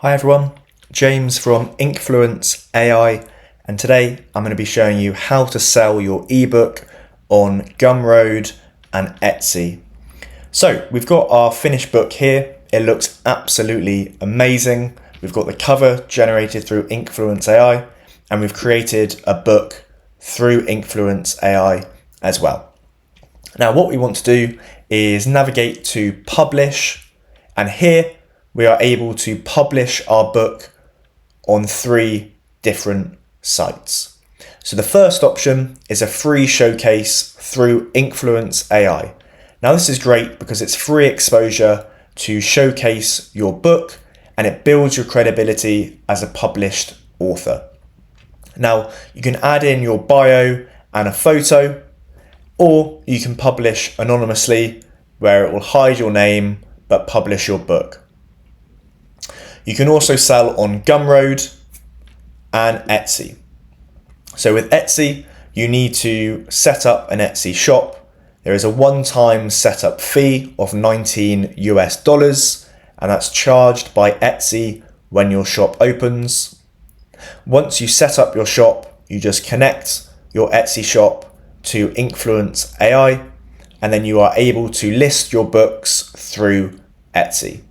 Hi everyone, James from Inkfluence AI, and today I'm going to be showing you how to sell your ebook on Gumroad and Etsy. So we've got our finished book here. It looks absolutely amazing. We've got the cover generated through Inkfluence AI, and we've created a book through Inkfluence AI as well. Now what we want to do is navigate to publish, and here we are able to publish our book on 3 different sites. So the first option is a free showcase through Inkfluence AI. Now this is great because it's free exposure to showcase your book, and it builds your credibility as a published author. Now you can add in your bio and a photo, or you can publish anonymously where it will hide your name but publish your book. You can also sell on Gumroad and Etsy. So with Etsy, you need to set up an Etsy shop. There is a one-time setup fee of $19 US, and that's charged by Etsy when your shop opens. Once you set up your shop, you just connect your Etsy shop to Inkfluence AI, and then you are able to list your books through Etsy.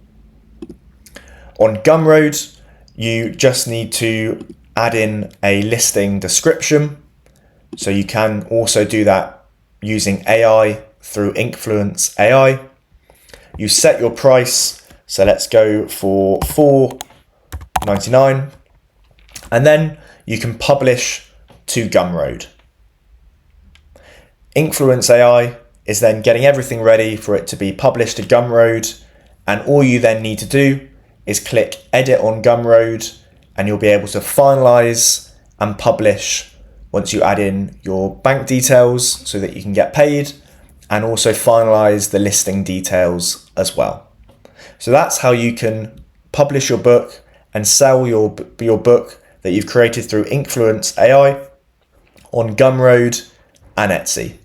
On Gumroad, you just need to add in a listing description. So you can also do that using AI through Inkfluence AI. You set your price. So let's go for $4.99. And then you can publish to Gumroad. Inkfluence AI is then getting everything ready for it to be published to Gumroad. And all you then need to do is click edit on Gumroad, and you'll be able to finalize and publish once you add in your bank details so that you can get paid, and also finalize the listing details as well. So that's how you can publish your book and sell your book that you've created through Inkfluence AI on Gumroad and Etsy.